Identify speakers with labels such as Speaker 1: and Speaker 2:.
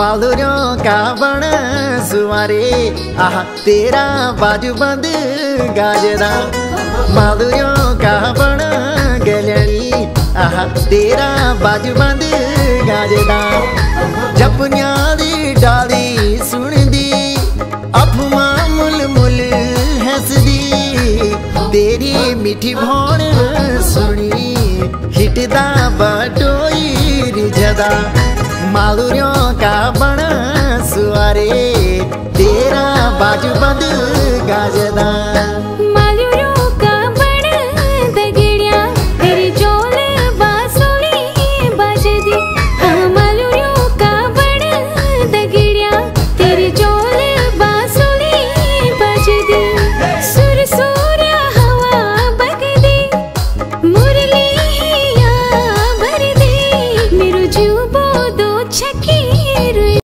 Speaker 1: मालूरियों का बण सुमारे आहा तेरा बाजू बंद गाजदा। मालूरियों का बण गलड़ी आहा तेरा बाजू बंद गाजदा। जपनिया दी डाली सुन दी अफमा मुल मुल हंसदी। तेरी मीठी भौण सुनी हिटदा बटोई रिझदा। मालूरियों का बण सुवारे तेरा बाजू बंद गाजदा।